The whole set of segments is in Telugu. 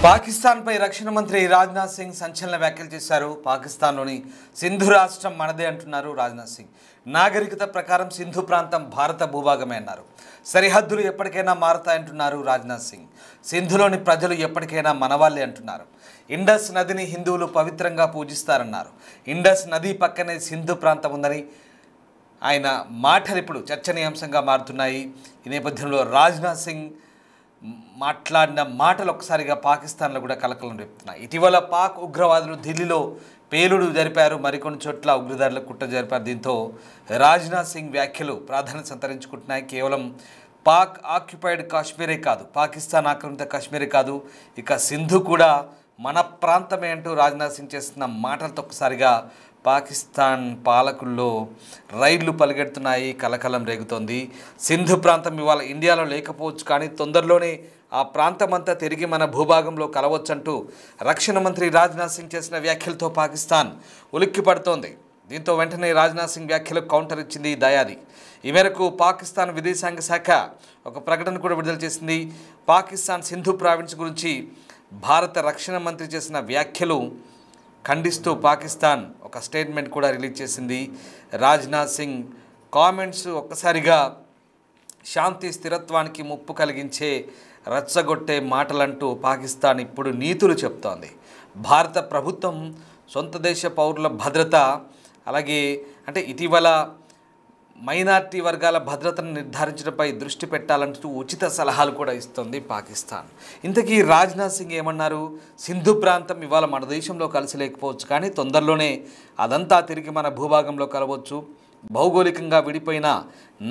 పాకిస్తాన్ పై రక్షణ మంత్రి రాజ్నాథ్ సింగ్ సంచలన వ్యాఖ్యలు చేశారు. పాకిస్తాన్లోని సింధు రాష్ట్రం మనదే అంటున్నారు రాజ్నాథ్ సింగ్. నాగరికత ప్రకారం సింధు ప్రాంతం భారత భూభాగమే అన్నారు. సరిహద్దులు ఎప్పటికైనా మారతాయంటున్నారు రాజ్నాథ్ సింగ్. సింధులోని ప్రజలు ఎప్పటికైనా మనవాళ్ళే అంటున్నారు. ఇండస్ నదిని హిందువులు పవిత్రంగా పూజిస్తారన్నారు. ఇండస్ నది పక్కనే సింధు ప్రాంతం ఉందని ఆయన మాటలు ఇప్పుడు చర్చనీయాంశంగా మారుతున్నాయి. ఈ నేపథ్యంలో రాజ్నాథ్ సింగ్ మాట్లాడిన మాటలు ఒక్కసారిగా పాకిస్తాన్లో కూడా కలకలం రేపుతున్నాయి. ఇటీవల పాక్ ఉగ్రవాదులు ఢిల్లీలో పేలుడు జరిపారు, మరికొన్ని చోట్ల ఉగ్రదాడులకు కుట్ర జరిపారు. దీంతో రాజ్నాథ్ సింగ్ వ్యాఖ్యలు ప్రాధాన్యత సంతరించుకుంటున్నాయి. కేవలం పాక్ ఆక్యుపైడ్ కాశ్మీరే కాదు, పాకిస్తాన్ ఆక్రమిత కాశ్మీరే కాదు, ఇక సింధు కూడా మన ప్రాంతమే అంటూ రాజ్నాథ్ సింగ్ చేస్తున్న మాటలతో ఒక్కసారిగా పాకిస్తాన్ పాలకుల్లో రైళ్లు పరిగెడుతున్నాయి, కలకలం రేగుతోంది. సింధు ప్రాంతం ఇవాళ ఇండియాలో లేకపోవచ్చు, కానీ తొందరలోనే ఆ ప్రాంతం అంతా తిరిగి మన భూభాగంలో కలవచ్చంటూ రక్షణ మంత్రి రాజ్నాథ్ సింగ్ చేసిన వ్యాఖ్యలతో పాకిస్తాన్ ఉలిక్కి పడుతోంది. దీంతో వెంటనే రాజ్నాథ్ సింగ్ వ్యాఖ్యలకు కౌంటర్ ఇచ్చింది దయాది. ఈ మేరకు పాకిస్తాన్ విదేశాంగ శాఖ ఒక ప్రకటన కూడా విడుదల చేసింది. పాకిస్తాన్ సింధు ప్రావిన్స్ గురించి భారత రక్షణ మంత్రి చేసిన వ్యాఖ్యలు ఖండిస్తూ పాకిస్తాన్ ఒక స్టేట్మెంట్ కూడా రిలీజ్ చేసింది. రాజ్నాథ్ సింగ్ కామెంట్స్ ఒక్కసారిగా శాంతి స్థిరత్వానికి ముప్పు కలిగించే రచ్చగొట్టే మాటలంటూ పాకిస్తాన్ ఇప్పుడు నీతులు చెప్తోంది. భారత ప్రభుత్వం సొంత దేశ పౌరుల భద్రత, అలాగే ఇటీవల మైనార్టీ వర్గాల భద్రతను నిర్ధారించడంపై దృష్టి పెట్టాలంటూ ఉచిత సలహాలు కూడా ఇస్తుంది పాకిస్తాన్. ఇంతకీ రాజ్నాథ్ సింగ్ ఏమన్నారు? సింధు ప్రాంతం ఇవాళ మన దేశంలో కలిసి లేకపోవచ్చు, కానీ తొందరలోనే అదంతా తిరిగి మన భూభాగంలో కలవచ్చు. భౌగోళికంగా విడిపోయిన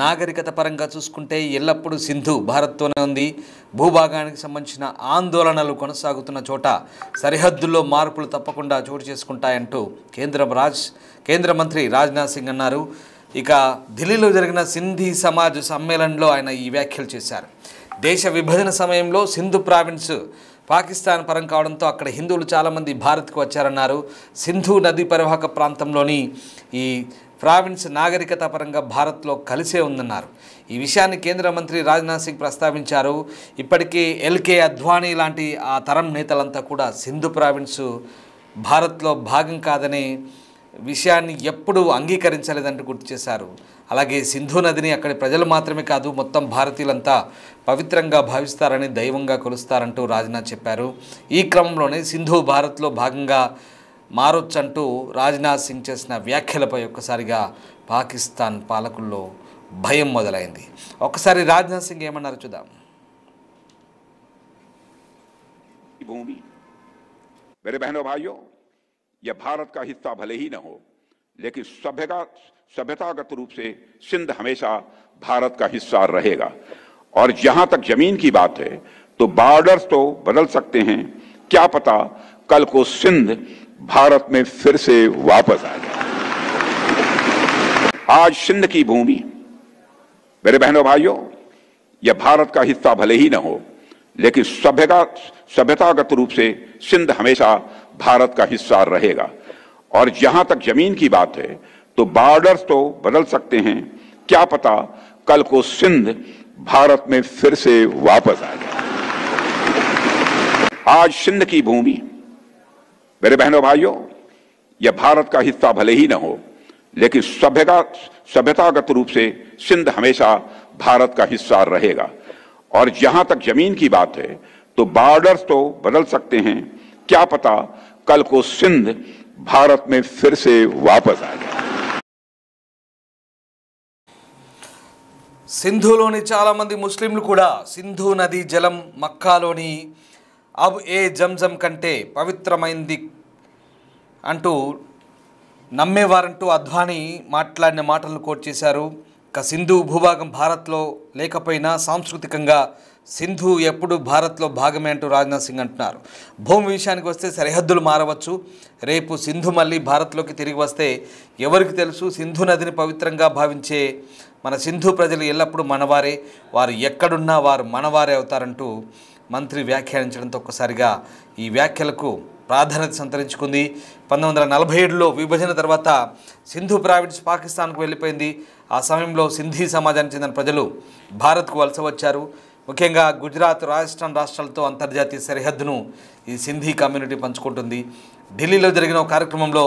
నాగరికత పరంగా చూసుకుంటే ఎల్లప్పుడూ సింధు భారత్తోనే ఉంది. భూభాగానికి సంబంధించిన ఆందోళనలు కొనసాగుతున్న చోట సరిహద్దుల్లో మార్పులు తప్పకుండా చోటు చేసుకుంటాయంటూ కేంద్ర మంత్రి రాజ్నాథ్ సింగ్ అన్నారు. ఇక ఢిల్లీలో జరిగిన సింధీ సమాజ్ సమ్మేళనంలో ఆయన ఈ వ్యాఖ్యలు చేశారు. దేశ విభజన సమయంలో సింధు ప్రావిన్స్ పాకిస్తాన్ పరం కావడంతో అక్కడ హిందువులు చాలామంది భారత్కు వచ్చారన్నారు. సింధు నదీ పరివాహక ప్రాంతంలోని ఈ ప్రావిన్స్ నాగరికత పరంగా భారత్లో కలిసే ఉందన్నారు. ఈ విషయాన్ని కేంద్ర మంత్రి రాజ్నాథ్ సింగ్ ప్రస్తావించారు. ఇప్పటికే ఎల్కే అద్వానీ లాంటి ఆ తరం నేతలంతా కూడా సింధు ప్రావిన్స్ భారత్లో భాగం కాదనే విషయాన్ని ఎప్పుడూ అంగీకరించలేదంటూ గుర్తు చేశారు. అలాగే సింధు నదిని అక్కడి ప్రజలు మాత్రమే కాదు, మొత్తం భారతీయులంతా పవిత్రంగా భావిస్తారని, దైవంగా కొలుస్తారంటూ రాజ్నాథ్ చెప్పారు. ఈ క్రమంలోనే సింధు భారత్లో భాగంగా మారొచ్చంటూ రాజ్నాథ్ సింగ్ చేసిన వ్యాఖ్యలపై ఒక్కసారిగా పాకిస్తాన్ పాలకుల్లో భయం మొదలైంది. ఒక్కసారి రాజ్నాథ్ సింగ్ ఏమన్నారో చూద్దాం. मेरे बहनों भाइयों, यह भारत का हिस्सा भले ही न हो, लेकिन सभ्यतागत रूप से सिंध हमेशा भारत का हिस्सा रहेगा। और जहां तक जमीन की बात है तो बॉर्डर्स तो बदल सकते हैं, क्या पता कल को सिंध भारत में फिर से वापस आ जाए। आज सिंध की भूमि, मेरे बहनों भाइयों, यह भारत का हिस्सा भले ही न हो, लेकिन सभ्यतागत रूप से सिंध हमेशा भारत का हिस्सा रहेगा। और जहां तक जमीन की बात है तो बॉर्डर्स तो बदल सकते हैं, क्या पता कल को सिंध भारत में फिर से वापस आ जाए। आज सिंध की भूमि, मेरे बहनों भाइयों, यह भारत का हिस्सा भले ही न हो, लेकिन सभ्यतागत रूप से सिंध हमेशा भारत का हिस्सा रहेगा। और जहां तक जमीन की बात है तो बॉर्डर्स तो बदल सकते हैं, क्या पता कल को सिंध भारत में फिर से वापस आ जाए। సింధులోని చాలా మంది ముస్లింలు కూడా సింధు నది జలం మక్కాలోని అబ్ ఏ జంజం కంటే పవిత్రమైంది అంటూ నమ్మేవారంటూ అద్వానీ మాట్లాడిన మాటలను కోట్ చేశారు. సింధు భూభాగం భారత్లో లేకపోయినా సాంస్కృతికంగా సింధు ఎప్పుడు భారత్లో భాగమే అంటూ రాజ్నాథ్ సింగ్ అంటున్నారు. భూమి విషయానికి వస్తే సరిహద్దులు మారవచ్చు. రేపు సింధు మళ్ళీ భారత్లోకి తిరిగి వస్తే ఎవరికి తెలుసు? సింధు నదిని పవిత్రంగా భావించే మన సింధు ప్రజలు ఎల్లప్పుడూ మనవారే, వారు ఎక్కడున్నా వారు మనవారే అవుతారంటూ మంత్రి వ్యాఖ్యానించడంతో ఒక్కసారిగా ఈ వ్యాఖ్యలకు ప్రాధాన్యత సంతరించుకుంది. 1947లో విభజన తర్వాత సింధు ప్రావిన్స్ పాకిస్తాన్కు వెళ్ళిపోయింది. ఆ సమయంలో సింధీ సమాజానికి చెందిన ప్రజలు భారత్కు వలస వచ్చారు. ముఖ్యంగా గుజరాత్, రాజస్థాన్ రాష్ట్రాలతో అంతర్జాతీయ సరిహద్దును ఈ సింధీ కమ్యూనిటీ పంచుకుంటుంది. ఢిల్లీలో జరిగిన ఒక కార్యక్రమంలో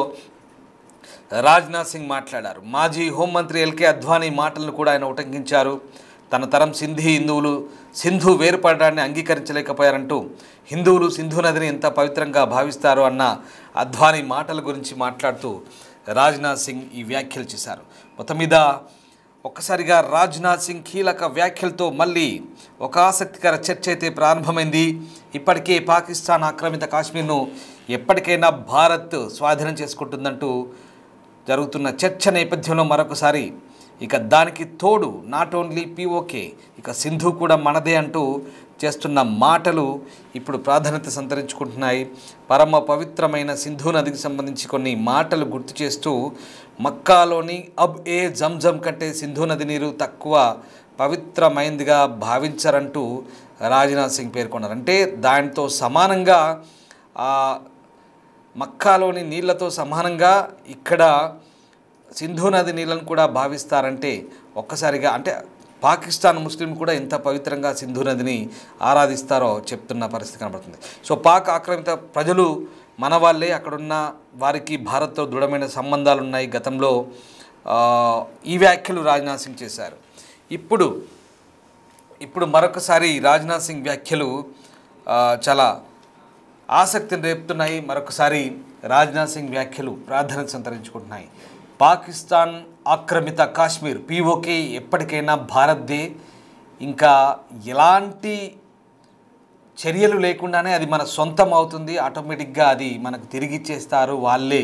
రాజ్నాథ్ సింగ్ మాట్లాడారు. మాజీ హోంమంత్రి ఎల్కే అద్వానీ మాటలను కూడా ఆయన ఉటంకించారు. తన తరం హిందువులు సింధు వేరుపడడాన్ని అంగీకరించలేకపోయారంటూ హిందువులు సింధు నదిని ఎంత పవిత్రంగా భావిస్తారో అన్న అద్వానీ మాటల గురించి మాట్లాడుతూ రాజ్నాథ్ సింగ్ ఈ వ్యాఖ్యలు చేశారు. మొత్తం మీద ఒక్కసారిగా రాజ్నాథ్ సింగ్ కీలక వ్యాఖ్యలతో మళ్ళీ ఒక ఆసక్తికర చర్చ అయితే ప్రారంభమైంది. ఇప్పటికే పాకిస్తాన్ ఆక్రమిత కాశ్మీర్ను ఎప్పటికైనా భారత్ స్వాధీనం చేసుకుంటుందంటూ జరుగుతున్న చర్చ నేపథ్యంలో మరొకసారి ఇక దానికి తోడు నాట్ ఓన్లీ పిఓకే, ఇక సింధు కూడా మనదే అంటూ చేస్తున్న మాటలు ఇప్పుడు ప్రాధాన్యత సంతరించుకుంటున్నాయి. పరమ పవిత్రమైన సింధు నదికి సంబంధించి కొన్ని మాటలు గుర్తు చేస్తూ మక్కాలోని అబ్ ఏ జంజం కంటే సింధు నది నీరు తక్కువ పవిత్రమైందిగా భావించరంటూ రాజ్నాథ్ సింగ్ పేర్కొన్నారు. అంటే దానితో సమానంగా మక్కాలోని నీళ్లతో సమానంగా ఇక్కడ సింధు నది నీళ్ళను కూడా భావిస్తారంటే ఒక్కసారిగా అంటే పాకిస్తాన్ ముస్లిం కూడా ఎంత పవిత్రంగా సింధు నదిని ఆరాధిస్తారో చెప్తున్న పరిస్థితి కనబడుతుంది. సో పాక్ ఆక్రమిత ప్రజలు మన వాళ్ళే, అక్కడున్న వారికి భారత్తో దృఢమైన సంబంధాలు ఉన్నాయి. గతంలో ఈ వ్యాఖ్యలు రాజ్నాథ్ సింగ్ చేశారు. ఇప్పుడు మరొకసారి రాజ్నాథ్ సింగ్ వ్యాఖ్యలు చాలా ఆసక్తిని రేపుతున్నాయి. మరొకసారి రాజ్నాథ్ సింగ్ వ్యాఖ్యలు ప్రాధాన్యత సంతరించుకుంటున్నాయి. పాకిస్తాన్ ఆక్రమిత కాశ్మీర్ పిఓకే ఎప్పటికైనా భారత్దే, ఇంకా ఎలాంటి చర్యలు లేకుండానే అది మన సొంతం అవుతుంది, ఆటోమేటిక్గా అది మనకు తిరిగి ఇచ్చేస్తారు వాళ్ళే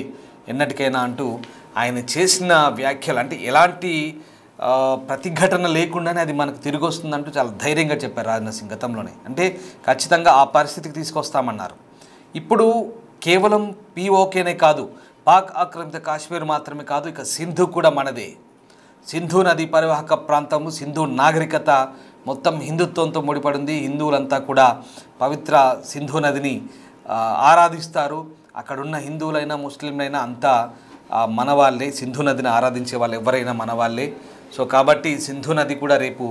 ఎన్నటికైనా అంటూ ఆయన చేసిన వ్యాఖ్యలు అంటే ఎలాంటి ప్రతిఘటన లేకుండానే అది మనకు తిరిగి వస్తుందంటూ చాలా ధైర్యంగా చెప్పారు రాజ్నాథ్ సింగ్ గతంలోనే. అంటే ఖచ్చితంగా ఆ పరిస్థితికి తీసుకొస్తామన్నారు. ఇప్పుడు కేవలం పిఓకేనే కాదు, పాక్ ఆక్రమిత కాశ్మీర్ మాత్రమే కాదు, ఇక సింధు కూడా మనదే. సింధు నది పరివాహక ప్రాంతము, సింధు నాగరికత మొత్తం హిందుత్వంతో ముడిపడింది. హిందువులంతా కూడా పవిత్ర సింధు నదిని ఆరాధిస్తారు. అక్కడున్న హిందువులైనా ముస్లింలైనా అంతా మన వాళ్ళే, సింధు నదిని ఆరాధించే వాళ్ళు ఎవరైనా మన వాళ్ళే. సో కాబట్టి సింధు నది కూడా రేపు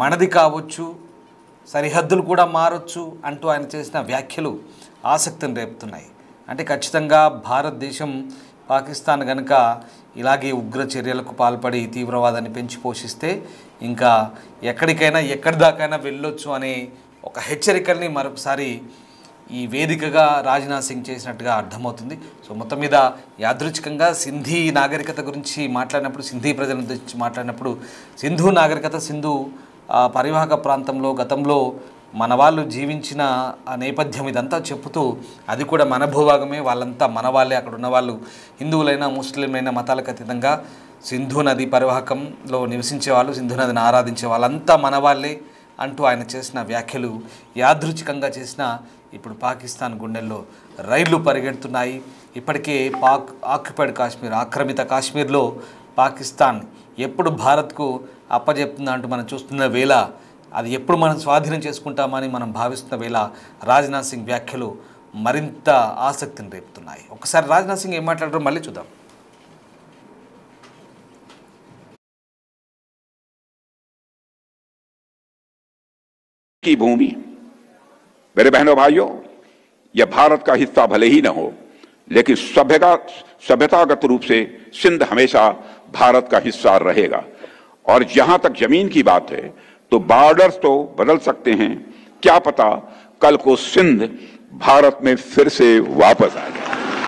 మనది కావచ్చు, సరిహద్దులు కూడా మారొచ్చు అంటూ ఆయన చేసిన వ్యాఖ్యలు ఆసక్తిని రేపుతున్నాయి. అంటే ఖచ్చితంగా భారతదేశం పాకిస్తాన్ కనుక ఇలాగే ఉగ్ర చర్యలకు పాల్పడి తీవ్రవాదాన్ని పెంచి పోషిస్తే ఇంకా ఎక్కడికైనా ఎక్కడి దాకైనా వెళ్ళొచ్చు అనే ఒక హెచ్చరికల్ని మరొకసారి ఈ వేదికగా రాజ్నాథ్ సింగ్ చేసినట్టుగా అర్థమవుతుంది. సో మొత్తం మీద యాదృచ్ఛికంగా సింధీ నాగరికత గురించి మాట్లాడినప్పుడు, సింధీ ప్రజల గురించి మాట్లాడినప్పుడు సింధు నాగరికత, సింధు పరివాహక ప్రాంతంలో గతంలో మన వాళ్ళు జీవించిన నేపథ్యం ఇదంతా చెప్పుతూ అది కూడా మన భూభాగమే, వాళ్ళంతా మన వాళ్ళే, అక్కడ ఉన్న వాళ్ళు హిందువులైనా ముస్లింలైనా మతాలకు అతీతంగా సింధు నది పరివాహకంలో నివసించే వాళ్ళు, సింధు నదిని ఆరాధించే వాళ్ళంతా మన వాళ్ళే అంటూ ఆయన చేసిన వ్యాఖ్యలు యాదృచ్ఛికంగా చేసిన ఇప్పుడు పాకిస్తాన్ గుండెల్లో రైళ్లు పరిగెడుతున్నాయి. ఇప్పటికే పాక్ ఆక్యుపైడ్ కాశ్మీర్, ఆక్రమిత కాశ్మీర్లో పాకిస్తాన్ ఎప్పుడు భారత్కు అప్పజెప్తుందా అంటూ మనం చూస్తున్న వేళ, అది ఎప్పుడు మనం స్వాధీనం చేసుకుంటామని మనం భావిస్తున్న వేళ రాజ్నాథ్ సింగ్ వ్యాఖ్యలు మరింత ఆసక్తిని రేపుతున్నాయి. ఒకసారి రాజ్నాథ్ సింగ్ ఏం మాట్లాడారో మళ్ళీ చూద్దాం. की भूमि, मेरे बहनों भाइयों, यह भारत का हिस्सा भले ही न हो, लेकिन सभ्यतागत रूप से सिंध हमेशा भारत का हिस्सा रहेगा. और जहां तक जमीन की बात है तो बॉर्डर्स तो बदल सकते हैं, क्या पता कल को सिंध भारत में फिर से वापस आ जाए.